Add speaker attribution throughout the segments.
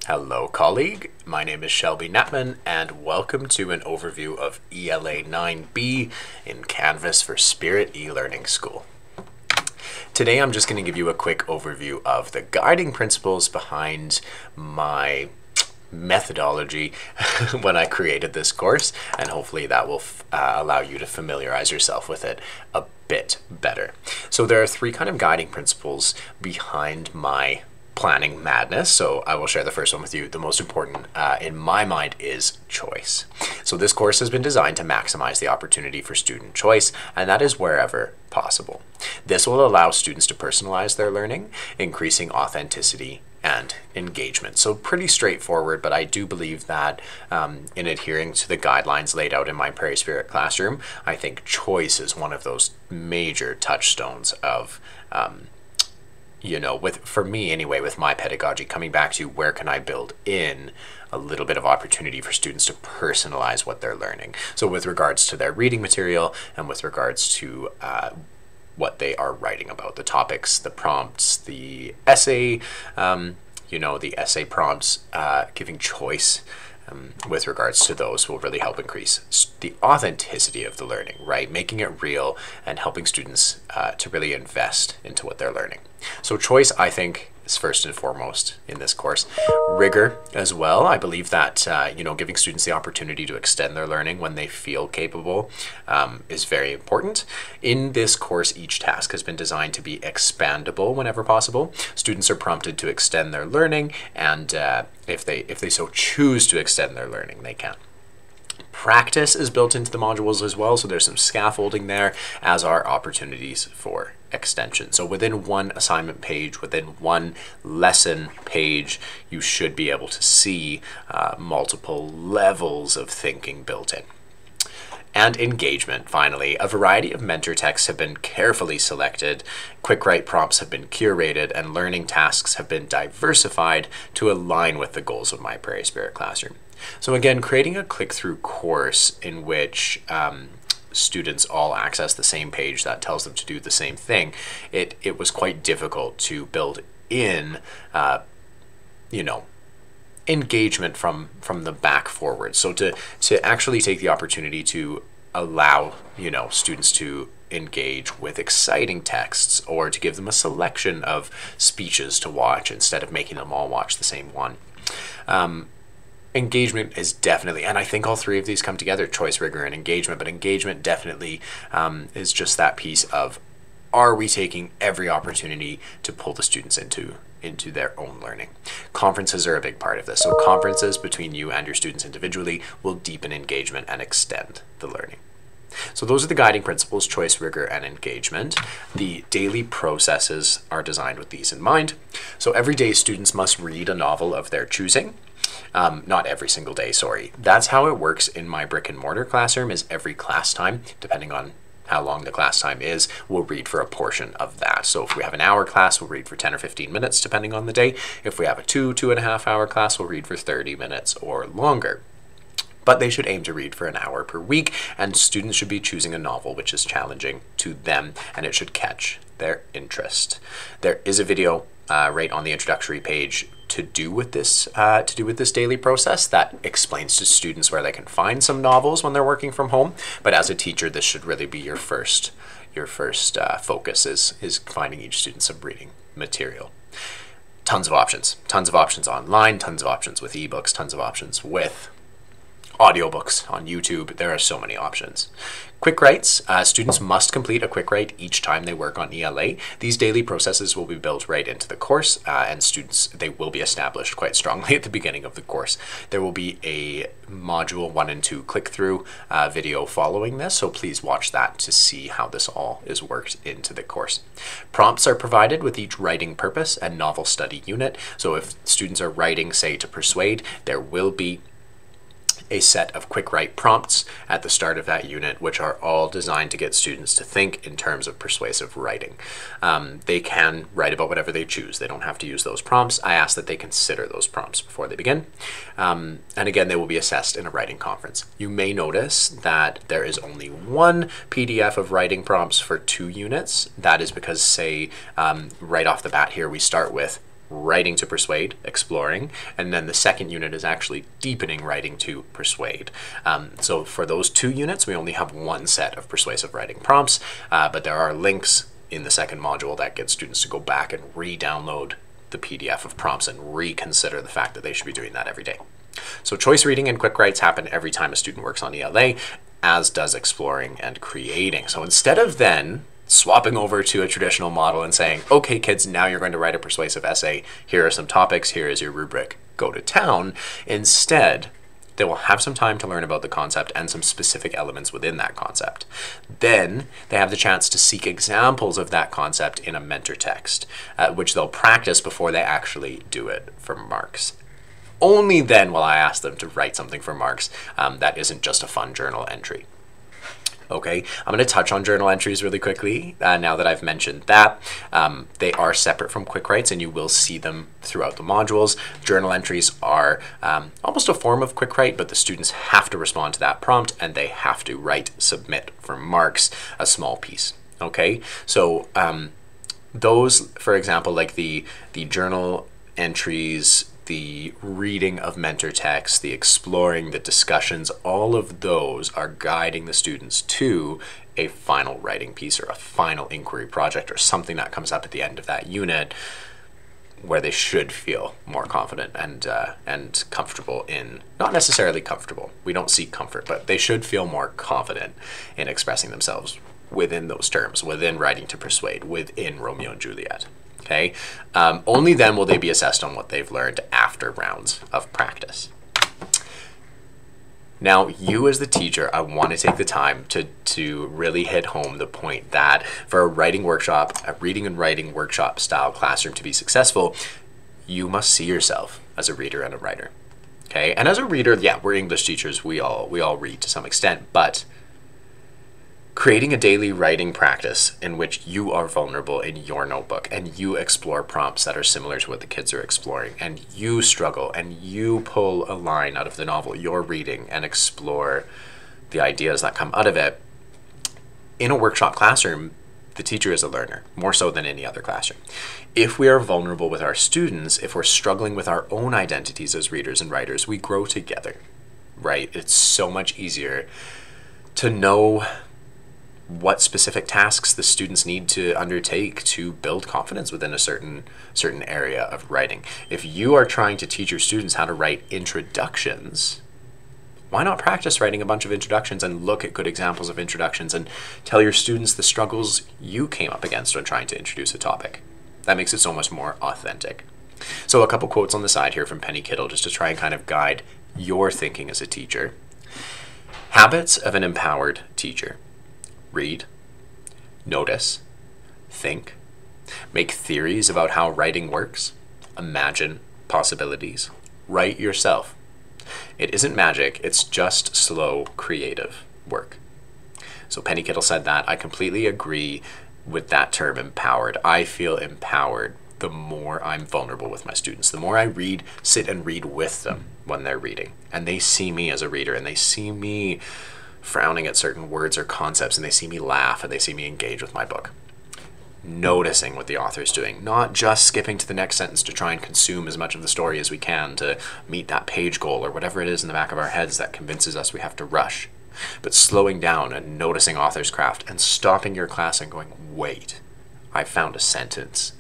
Speaker 1: Hello, colleague. My name is Shelby Netman, and welcome to an overview of ELA 9B in Canvas for Spirit e-Learning School. Today, I'm just going to give you a quick overview of the guiding principles behind my methodology when I created this course, and hopefully that will allow you to familiarize yourself with it a bit better. So there are three kind of guiding principles behind my planning madness. So I will share the first one with you. The most important in my mind is choice. So this course has been designed to maximize the opportunity for student choice, and that is wherever possible. This will allow students to personalize their learning, increasing authenticity and engagement. So pretty straightforward, but I do believe that in adhering to the guidelines laid out in my Prairie Spirit classroom, I think choice is one of those major touchstones of for me anyway, with my pedagogy, coming back to where can I build in a little bit of opportunity for students to personalize what they're learning. So with regards to their reading material and with regards to what they are writing about, the topics, the prompts, the essay, the essay prompts, giving choice with regards to those will really help increase the authenticity of the learning, right? Making it real and helping students to really invest into what they're learning. So choice, I think, is first and foremost in this course. Rigor as well. I believe that, giving students the opportunity to extend their learning when they feel capable is very important. In this course, each task has been designed to be expandable whenever possible. Students are prompted to extend their learning, and if they so choose to extend their learning, they can. Practice is built into the modules as well, so there's some scaffolding there, as are opportunities for extension. So within one assignment page, within one lesson page, you should be able to see multiple levels of thinking built in. And engagement, finally. A variety of mentor texts have been carefully selected, quick write prompts have been curated, and learning tasks have been diversified to align with the goals of my Prairie Spirit classroom. So again, creating a click-through course in which students all access the same page that tells them to do the same thing, it was quite difficult to build in, engagement from the back forward. So to actually take the opportunity to allow, students to engage with exciting texts, or to give them a selection of speeches to watch instead of making them all watch the same one. Engagement is definitely, and I think all three of these come together, choice, rigor, and engagement, but engagement definitely is just that piece of, are we taking every opportunity to pull the students into their own learning? Conferences are a big part of this. So conferences between you and your students individually will deepen engagement and extend the learning. So those are the guiding principles: choice, rigor, and engagement. The daily processes are designed with these in mind. So every day students must read a novel of their choosing. Not every single day, sorry. That's how it works in my brick and mortar classroom, is every class time, depending on how long the class time is, we'll read for a portion of that. So if we have an hour class, we'll read for 10 or 15 minutes, depending on the day. If we have a 2.5 hour class, we'll read for 30 minutes or longer. But they should aim to read for an hour per week, and students should be choosing a novel which is challenging to them, and it should catch their interest. There is a video right on the introductory page to do with this daily process that explains to students where they can find some novels when they're working from home. But as a teacher, this should really be your first focus is finding each student some reading material. Tons of options online, tons of options with ebooks, tons of options with audiobooks on YouTube. There are so many options. Quick writes. Students must complete a quick write each time they work on ELA. These daily processes will be built right into the course, and students, they will be established quite strongly at the beginning of the course. There will be a module 1 and 2 click-through video following this, so please watch that to see how this all is worked into the course. Prompts are provided with each writing purpose and novel study unit. So if students are writing, say, to persuade, there will be a set of quick write prompts at the start of that unit, which are all designed to get students to think in terms of persuasive writing. They can write about whatever they choose. They don't have to use those prompts. I ask that they consider those prompts before they begin. And again, they will be assessed in a writing conference. You may notice that there is only one PDF of writing prompts for 2 units. That is because, say, right off the bat here, we start with writing to persuade, exploring, and then the second unit is actually deepening writing to persuade. So for those 2 units, we only have 1 set of persuasive writing prompts, but there are links in the second module that get students to go back and re-download the PDF of prompts and reconsider the fact that they should be doing that every day. So choice reading and quick writes happen every time a student works on ELA, as does exploring and creating. So instead of then swapping over to a traditional model and saying, okay, kids, now you're going to write a persuasive essay. Here are some topics. Here is your rubric. Go to town. Instead, they will have some time to learn about the concept and some specific elements within that concept. Then they have the chance to seek examples of that concept in a mentor text, which they'll practice before they actually do it for marks. Only then will I ask them to write something for marks that isn't just a fun journal entry. Okay, I'm going to touch on journal entries really quickly now that I've mentioned that. They are separate from quick writes and you will see them throughout the modules. Journal entries are almost a form of quick write, but the students have to respond to that prompt and they have to write, submit for marks, a small piece. Okay, so those, for example, like the journal entries, the reading of mentor text, the exploring, the discussions, all of those are guiding the students to a final writing piece or a final inquiry project or something that comes up at the end of that unit where they should feel more confident and comfortable in, not necessarily comfortable, we don't seek comfort, but they should feel more confident in expressing themselves within those terms, within writing to persuade, within Romeo and Juliet. Okay, only then will they be assessed on what they've learned after rounds of practice. Now, you as the teacher, I want to take the time to really hit home the point that for a writing workshop, a reading and writing workshop style classroom to be successful, you must see yourself as a reader and a writer. Okay, and as a reader, yeah, we're English teachers, we all read to some extent, but creating a daily writing practice in which you are vulnerable in your notebook and you explore prompts that are similar to what the kids are exploring and you struggle and you pull a line out of the novel you're reading and explore the ideas that come out of it. In a workshop classroom, the teacher is a learner, more so than any other classroom. If we are vulnerable with our students, if we're struggling with our own identities as readers and writers, we grow together, right? It's so much easier to know what specific tasks the students need to undertake to build confidence within a certain area of writing. If you are trying to teach your students how to write introductions, why not practice writing a bunch of introductions and look at good examples of introductions and tell your students the struggles you came up against when trying to introduce a topic? That makes it so much more authentic. So a couple quotes on the side here from Penny Kittle just to try and kind of guide your thinking as a teacher. Habits of an empowered teacher. Read, notice, think, make theories about how writing works, imagine possibilities, write yourself. It isn't magic, it's just slow, creative work. So Penny Kittle said that. I completely agree with that term, empowered. I feel empowered the more I'm vulnerable with my students, the more I read, sit and read with them when they're reading. And they see me as a reader and they see me frowning at certain words or concepts and they see me laugh and they see me engage with my book. Noticing what the author is doing, not just skipping to the next sentence to try and consume as much of the story as we can to meet that page goal or whatever it is in the back of our heads that convinces us we have to rush, but slowing down and noticing author's craft and stopping your class and going, wait, I found a sentence.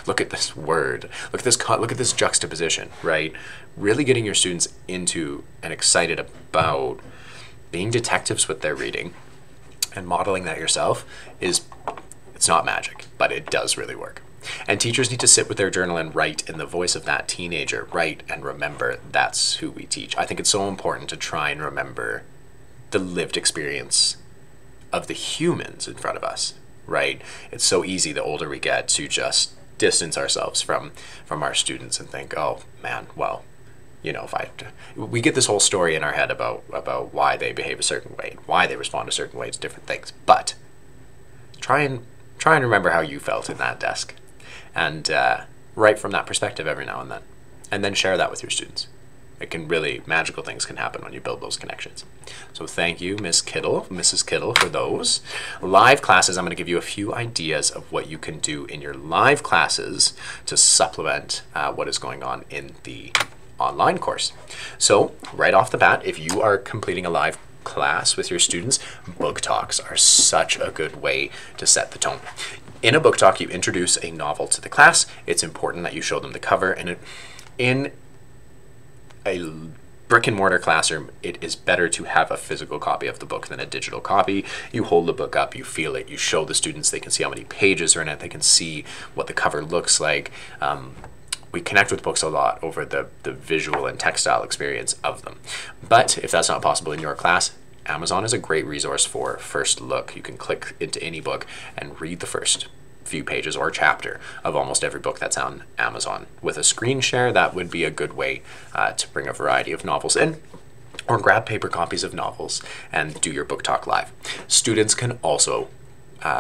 Speaker 1: Look at this word. Look at this juxtaposition, right? Really getting your students into and excited about being detectives with their reading and modeling that yourself it's not magic, but it does really work. And teachers need to sit with their journal and write in the voice of that teenager. Write and remember that's who we teach. I think it's so important to try and remember the lived experience of the humans in front of us, right? It's so easy the older we get to just distance ourselves from our students and think, oh man, well, you know, we get this whole story in our head about why they behave a certain way, why they respond a certain way to different things. But try and remember how you felt in that desk, and write from that perspective every now and then share that with your students. It can really, magical things can happen when you build those connections. So thank you, Mrs. Kittle, for those. Live classes, I'm going to give you a few ideas of what you can do in your live classes to supplement what is going on in the online course. So right off the bat, if you are completing a live class with your students, book talks are such a good way to set the tone. In a book talk, you introduce a novel to the class. It's important that you show them the cover, and in a brick and mortar classroom, it is better to have a physical copy of the book than a digital copy. You hold the book up, you feel it, you show the students, they can see how many pages are in it, they can see what the cover looks like. We connect with books a lot over the visual and textile experience of them. But if that's not possible in your class, Amazon is a great resource for first look. You can click into any book and read the first few pages or chapter of almost every book that's on Amazon. With a screen share, that would be a good way to bring a variety of novels in, or grab paper copies of novels and do your book talk live. Students can also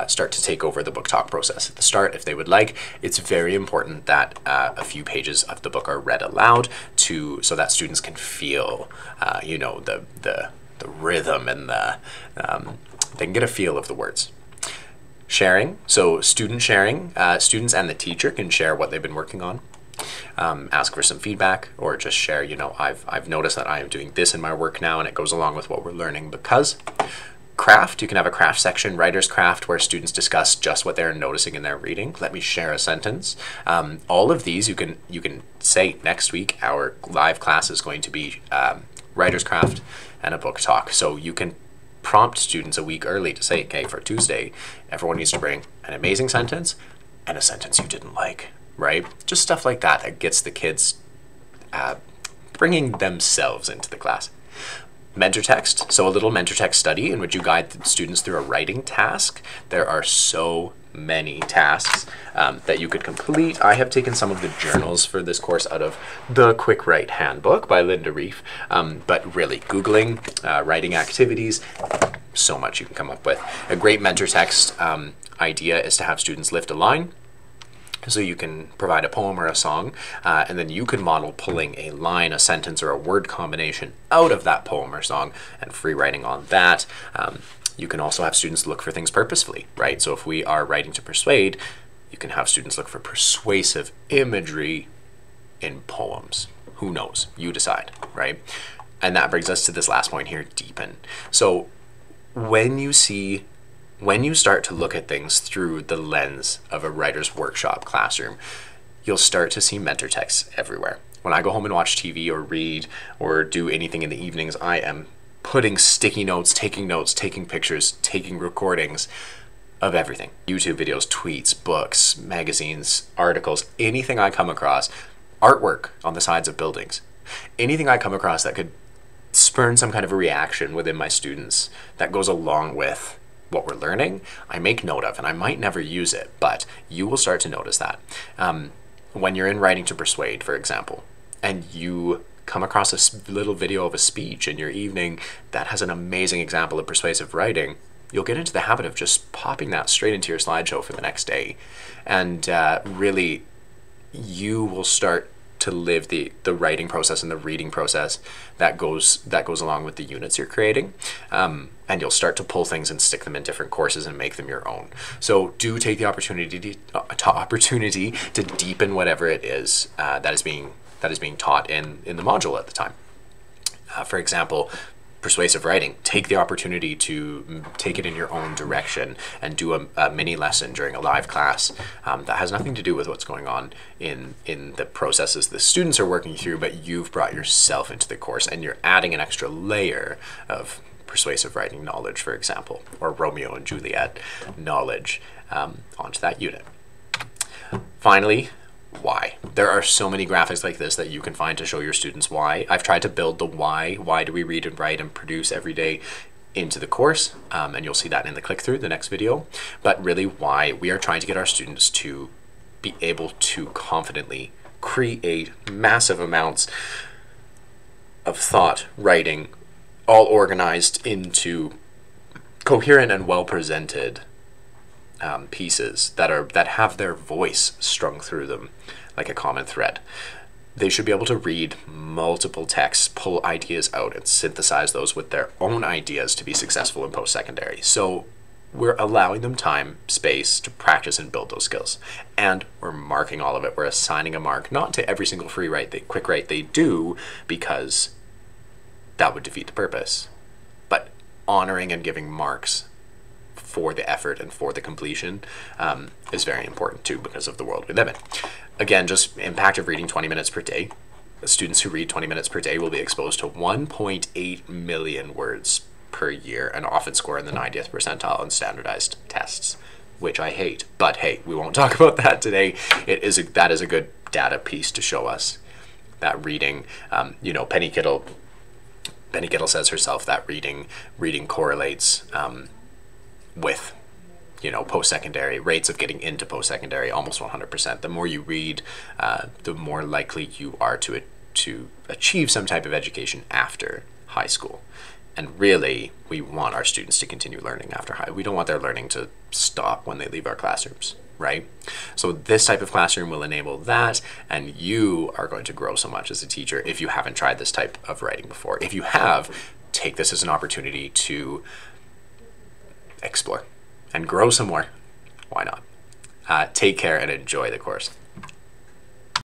Speaker 1: start to take over the book talk process at the start if they would like. It's very important that a few pages of the book are read aloud so that students can feel the rhythm and they can get a feel of the words. Sharing, so student sharing, students and the teacher can share what they've been working on. Ask for some feedback, or just share, I've noticed that I am doing this in my work now and it goes along with what we're learning because. Craft, you can have a craft section, writer's craft, where students discuss just what they're noticing in their reading. Let me share a sentence. All of these you can say next week our live class is going to be writer's craft and a book talk. So you can prompt students a week early to say, okay, for Tuesday, everyone needs to bring an amazing sentence and a sentence you didn't like, right? Just stuff like that gets the kids bringing themselves into the class. Mentor text, so a little mentor text study in which you guide the students through a writing task. There are so many tasks that you could complete. I have taken some of the journals for this course out of the Quick Write Handbook by Linda Reef, but really Googling writing activities, so much you can come up with. A great mentor text idea is to have students lift a line. So you can provide a poem or a song, and then you can model pulling a line, a sentence, or a word combination out of that poem or song and free writing on that. You can also have students look for things purposefully, right? So if we are writing to persuade, you can have students look for persuasive imagery in poems. Who knows? You decide, right? And that brings us to this last point here, deepen. So when you start to look at things through the lens of a writer's workshop classroom, you'll start to see mentor texts everywhere. When I go home and watch TV or read or do anything in the evenings, I am putting sticky notes, taking pictures, taking recordings of everything. YouTube videos, tweets, books, magazines, articles, anything I come across, artwork on the sides of buildings, anything I come across that could spurn some kind of a reaction within my students that goes along with what we're learning, I make note of, and I might never use it, but you will start to notice that. When you're in Writing to Persuade, for example, and you come across a little video of a speech in your evening that has an amazing example of persuasive writing, you'll get into the habit of just popping that straight into your slideshow for the next day. And really, you will start to live the writing process and the reading process that goes along with the units you're creating. And you'll start to pull things and stick them in different courses and make them your own. So do take the opportunity to deepen whatever it is that is being taught in the module at the time. For example, persuasive writing, take the opportunity to take it in your own direction and do a mini lesson during a live class that has nothing to do with what's going on in the processes the students are working through, but you've brought yourself into the course and you're adding an extra layer of persuasive writing knowledge, for example, or Romeo and Juliet knowledge onto that unit. Finally, why. There are so many graphics like this that you can find to show your students why. I've tried to build the why do we read and write and produce every day into the course, and you'll see that in the click-through, the next video. But really why we are trying to get our students to be able to confidently create massive amounts of thought, writing, all organized into coherent and well-presented pieces that have their voice strung through them like a common thread. They should be able to read multiple texts, pull ideas out, and synthesize those with their own ideas to be successful in post-secondary. So we're allowing them time, space to practice and build those skills. And we're marking all of it. We're assigning a mark, not to every single quick write they do, because that would defeat the purpose. But honoring and giving marks for the effort and for the completion is very important too, because of the world we live in. Again, just impact of reading 20 minutes per day. The students who read 20 minutes per day will be exposed to 1.8 million words per year and often score in the 90th percentile on standardized tests, which I hate. But hey, we won't talk about that today. That is a good data piece to show us that reading, Penny Kittle says herself that reading correlates with post-secondary rates of getting into post-secondary almost 100%. The more you read, the more likely you are to achieve some type of education after high school. And really, we want our students to continue learning after high. We don't want their learning to stop when they leave our classrooms, right? So this type of classroom will enable that, and you are going to grow so much as a teacher if you haven't tried this type of writing before. If you have, take this as an opportunity to explore and grow some more. Why not? Take care and enjoy the course.